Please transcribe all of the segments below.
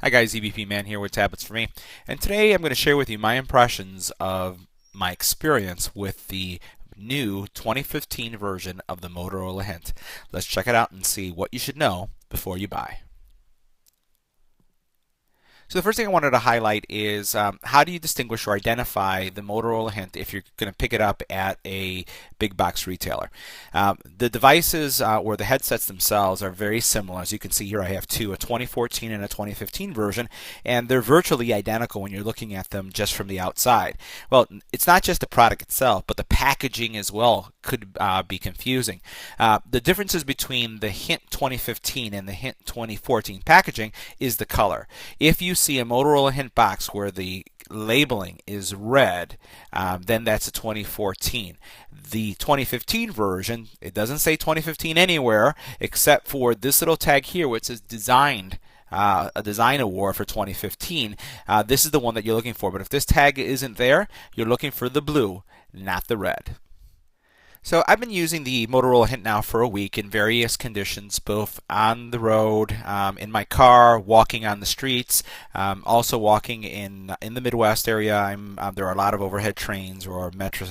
Hi guys, EBPMAN here with Tablets for Me, and today I'm going to share with you my impressions of my experience with the new 2015 version of the Motorola Hint. Let's check it out and see what you should know before you buy. So the first thing I wanted to highlight is how do you distinguish or identify the Motorola Hint if you're going to pick it up at a big box retailer. The devices or the headsets themselves are very similar. As you can see here, I have two, a 2014 and a 2015 version, and they're virtually identical when you're looking at them just from the outside. Well, it's not just the product itself, but the packaging as well could be confusing. The differences between the Hint 2015 and the Hint 2014 packaging is the color. If you see a Motorola Hint box where the labeling is red, then that's a 2014. The 2015 version, it doesn't say 2015 anywhere except for this little tag here which says designed. A design award for 2015. This is the one that you're looking for, but if this tag isn't there, you're looking for the blue, not the red. So I've been using the Motorola Hint now for a week in various conditions, both on the road, in my car, walking on the streets, also walking in the Midwest area. There are a lot of overhead trains or metro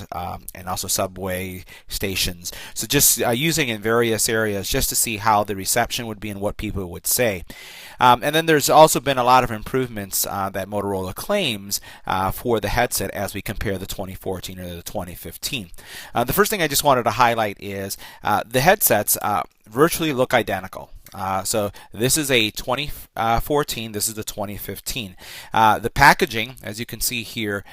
and also subway stations. So just using in various areas just to see how the reception would be and what people would say. And then there's also been a lot of improvements that Motorola claims for the headset as we compare the 2014 or the 2015. The first thing I just wanted to highlight is the headsets virtually look identical. So this is a 2014, this is the 2015. The packaging, as you can see here,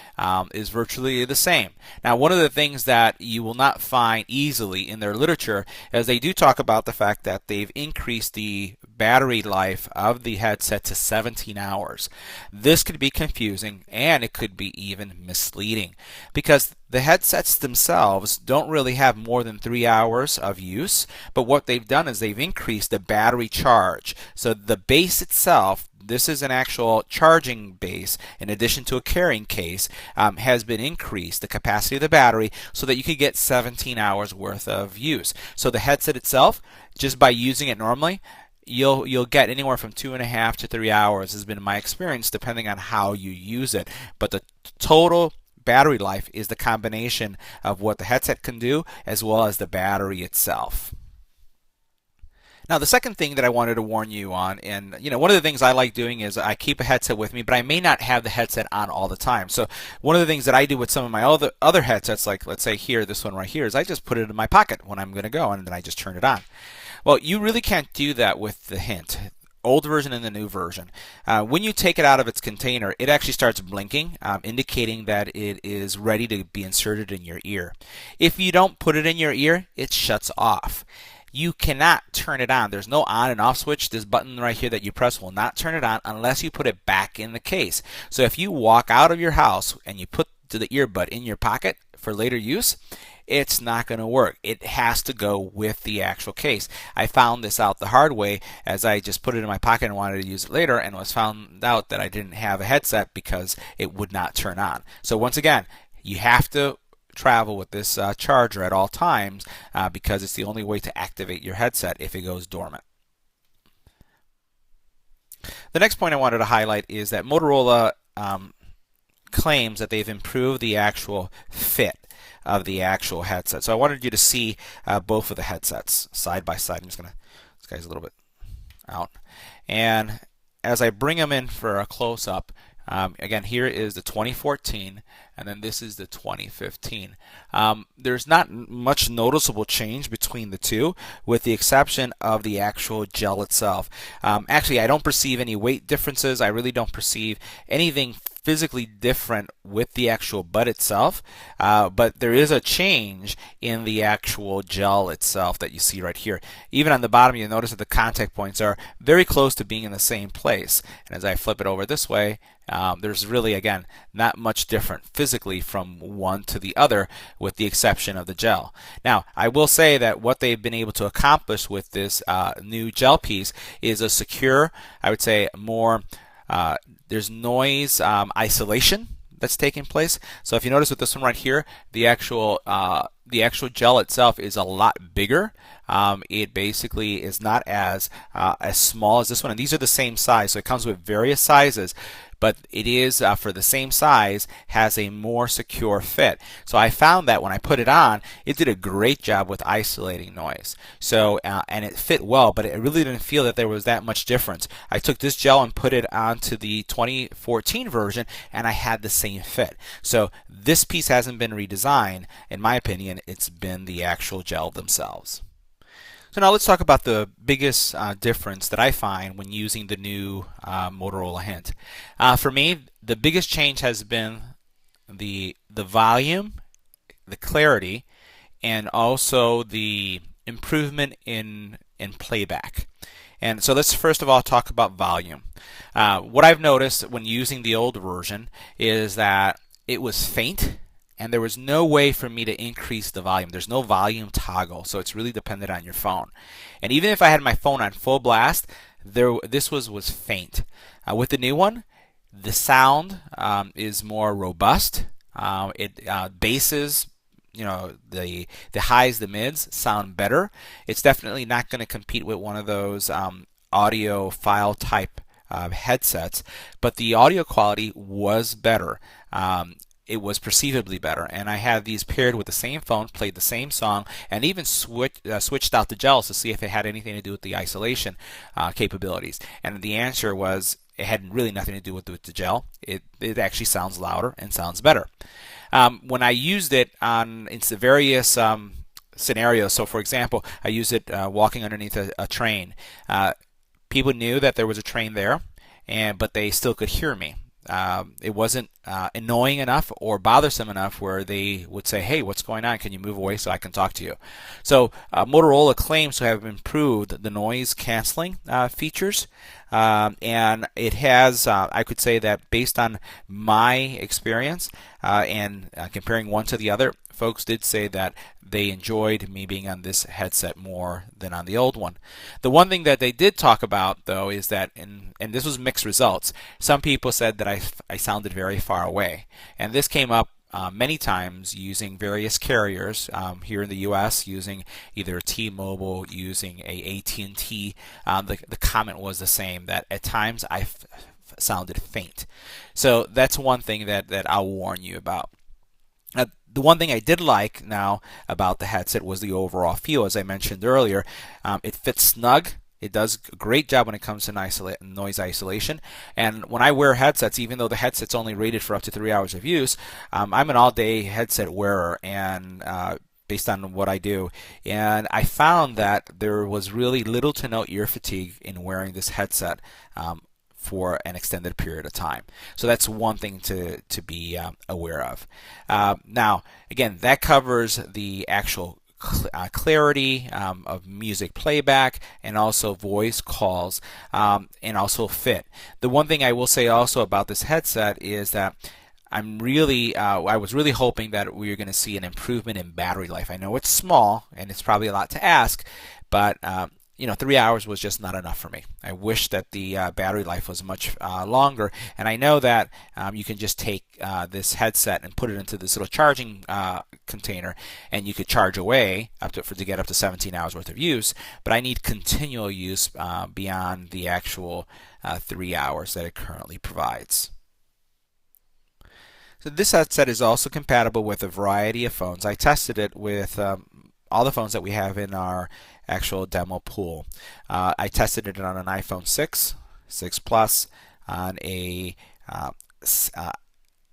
is virtually the same. Now, one of the things that you will not find easily in their literature is they do talk about the fact that they've increased the battery life of the headset to 17 hours. This could be confusing and it could be even misleading because the headsets themselves don't really have more than 3 hours of use, but what they've done is they've increased the battery charge. So the base itself, this is an actual charging base in addition to a carrying case, has been increased, the capacity of the battery, so that you could get 17 hours worth of use. So the headset itself, just by using it normally, you'll get anywhere from 2.5 to 3 hours has been my experience depending on how you use it. But the total battery life is the combination of what the headset can do as well as the battery itself. Now, the second thing that I wanted to warn you on, and one of the things I like doing is I keep a headset with me, but I may not have the headset on all the time. So one of the things that I do with some of my other headsets, like let's say here, this one right here, is I just put it in my pocket when I'm going to go, and then I just turn it on. Well, you really can't do that with the Hint. Old version and the new version. When you take it out of its container, it actually starts blinking, indicating that it is ready to be inserted in your ear. If you don't put it in your ear, it shuts off. You cannot turn it on. There's no on and off switch. This button right here that you press will not turn it on unless you put it back in the case. So if you walk out of your house and you put the earbud in your pocket for later use, it's not going to work. It has to go with the actual case. I found this out the hard way as I just put it in my pocket and wanted to use it later and was found out that I didn't have a headset because it would not turn on. So once again, you have to travel with this charger at all times because it's the only way to activate your headset if it goes dormant. The next point I wanted to highlight is that Motorola claims that they've improved the actual fit of the actual headset. So I wanted you to see both of the headsets side by side. I'm just gonna, this guy's a little bit out, and as I bring them in for a close-up, again, here is the 2014, and then this is the 2015. There's not much noticeable change between the two, with the exception of the actual gel itself. Actually, I don't perceive any weight differences. I really don't perceive anything physically different with the actual bud itself, but there is a change in the actual gel itself that you see right here. Even on the bottom, you'll notice that the contact points are very close to being in the same place. And as I flip it over this way, there's really, again, not much different physically from one to the other with the exception of the gel. Now, I will say that what they've been able to accomplish with this new gel piece is a secure, I would say more there's noise isolation that's taking place. So if you notice with this one right here, the actual gel itself is a lot bigger. It basically is not as small as this one, and these are the same size, so it comes with various sizes, but it is for the same size, has a more secure fit. So I found that when I put it on, it did a great job with isolating noise. So and it fit well, but it really didn't feel that there was that much difference. I took this gel and put it onto the 2014 version, and I had the same fit. So this piece hasn't been redesigned. In my opinion, it's been the actual gel themselves. So now let's talk about the biggest difference that I find when using the new Motorola Hint. For me, the biggest change has been the volume, the clarity, and also the improvement in playback. And so let's first of all talk about volume. What I've noticed when using the old version is that it was faint, and there was no way for me to increase the volume. There's no volume toggle, so it's really dependent on your phone. And even if I had my phone on full blast, this was faint. With the new one, the sound is more robust. Basses, the highs, the mids sound better. It's definitely not going to compete with one of those audio file type headsets, but the audio quality was better. It was perceivably better, and I had these paired with the same phone, played the same song, and even switched out the gels to see if it had anything to do with the isolation capabilities. And the answer was it had really nothing to do with the gel. It actually sounds louder and sounds better. When I used it on the various scenarios, so for example, I used it walking underneath a train. People knew that there was a train there, but they still could hear me. It wasn't annoying enough or bothersome enough where they would say, hey, what's going on? Can you move away so I can talk to you? So Motorola claims to have improved the noise canceling features, and it has, I could say that based on my experience and comparing one to the other, folks did say that they enjoyed me being on this headset more than on the old one. The one thing that they did talk about, though, is that, and this was mixed results, some people said that I sounded very far away. And this came up many times using various carriers here in the U.S., using either T-Mobile, using a AT&T. The comment was the same, that at times I sounded faint. So that's one thing that I'll warn you about. The one thing I did like now about the headset was the overall feel. As I mentioned earlier, it fits snug. It does a great job when it comes to noise isolation. And when I wear headsets, even though the headset's only rated for up to 3 hours of use, I'm an all-day headset wearer, and based on what I do. And I found that there was really little to no ear fatigue in wearing this headset for an extended period of time. So that's one thing to be aware of. Now, again, that covers the actual clarity of music playback, and also voice calls, and also fit. The one thing I will say also about this headset is that I was really hoping that we were going to see an improvement in battery life. I know it's small and it's probably a lot to ask, but 3 hours was just not enough for me. I wish that the battery life was much longer, and I know that you can just take this headset and put it into this little charging container, and you could charge away to get up to 17 hours worth of use, but I need continual use beyond the actual 3 hours that it currently provides. So this headset is also compatible with a variety of phones. I tested it with all the phones that we have in our actual demo pool. I tested it on an iPhone 6, 6 Plus, on a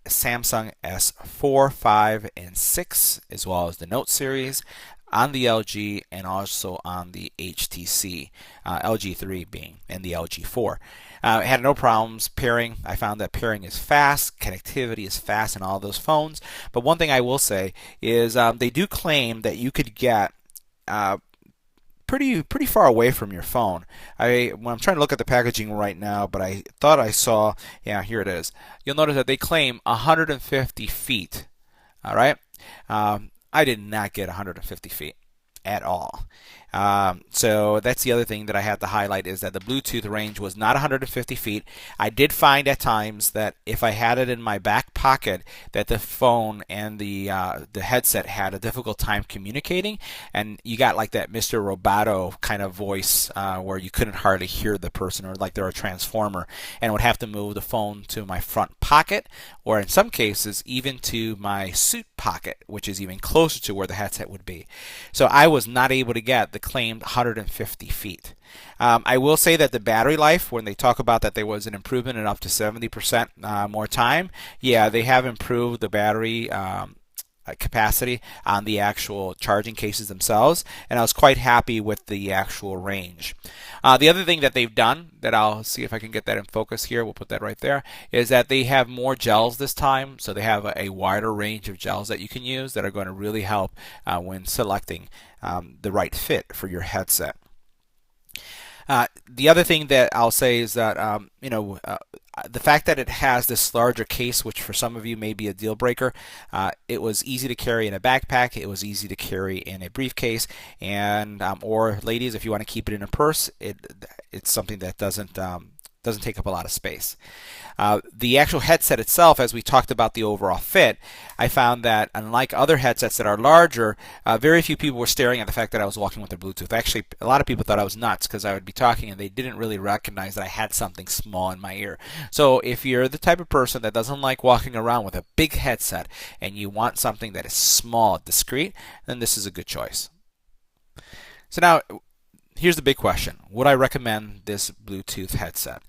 Samsung S4, 5, and 6, as well as the Note series, on the LG, and also on the HTC, LG 3 being, and the LG 4. I had no problems pairing. I found that pairing is fast, connectivity is fast in all those phones. But one thing I will say is they do claim that you could get pretty far away from your phone. When I'm trying to look at the packaging right now, but I thought I saw, yeah, here it is. You'll notice that they claim 150 feet. All right, I did not get 150 feet at all. So that's the other thing that I had to highlight, is that the Bluetooth range was not 150 feet. I did find at times that if I had it in my back pocket, that the phone and the headset had a difficult time communicating, and you got like that Mr. Roboto kind of voice where you couldn't hardly hear the person, or like they're a transformer, and would have to move the phone to my front pocket, or in some cases even to my suit pocket, which is even closer to where the headset would be. So I was not able to get the claimed 150 feet. I will say that the battery life, when they talk about that there was an improvement in up to 70% more time, yeah, they have improved the battery capacity on the actual charging cases themselves, and I was quite happy with the actual range. The other thing that they've done, that I'll see if I can get that in focus here, we'll put that right there, is that they have more gels this time. So they have a wider range of gels that you can use that are going to really help when selecting the right fit for your headset. The other thing that I'll say is that the fact that it has this larger case, which for some of you may be a deal breaker, it was easy to carry in a backpack, it was easy to carry in a briefcase, and or ladies, if you want to keep it in a purse, it's something that doesn't take up a lot of space. The actual headset itself, as we talked about the overall fit, I found that unlike other headsets that are larger, very few people were staring at the fact that I was walking with a Bluetooth. Actually, a lot of people thought I was nuts because I would be talking and they didn't really recognize that I had something small in my ear. So if you're the type of person that doesn't like walking around with a big headset and you want something that is small, discreet, then this is a good choice. So now, here's the big question. Would I recommend this Bluetooth headset?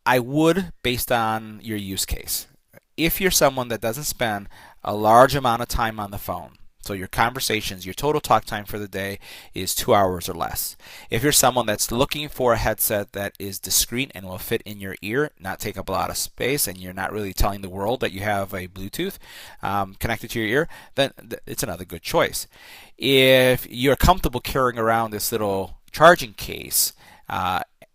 I would, based on your use case. If you're someone that doesn't spend a large amount of time on the phone, so your conversations, your total talk time for the day is 2 hours or less. If you're someone that's looking for a headset that is discreet and will fit in your ear, not take up a lot of space, and you're not really telling the world that you have a Bluetooth connected to your ear, then it's another good choice. If you're comfortable carrying around this little charging case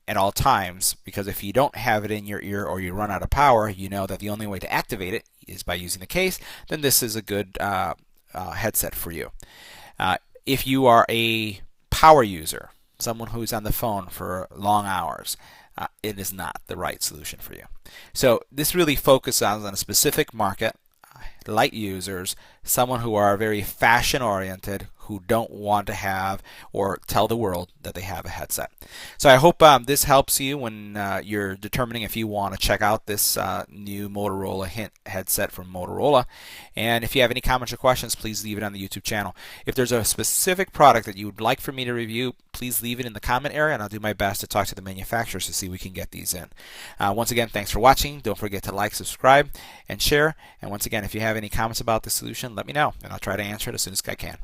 at all times, because if you don't have it in your ear or you run out of power, you know that the only way to activate it is by using the case, then this is a good headset for you. If you are a power user, someone who's on the phone for long hours, it is not the right solution for you. So this really focuses on a specific market, light users, someone who are very fashion oriented, who don't want to have or tell the world that they have a headset. So I hope this helps you when you're determining if you want to check out this new Motorola Hint headset from Motorola. And if you have any comments or questions, please leave it on the YouTube channel. If there's a specific product that you would like for me to review, please leave it in the comment area, and I'll do my best to talk to the manufacturers to see if we can get these in. Once again, thanks for watching. Don't forget to like, subscribe, and share. And once again, if you have any comments about the solution, let me know, and I'll try to answer it as soon as I can.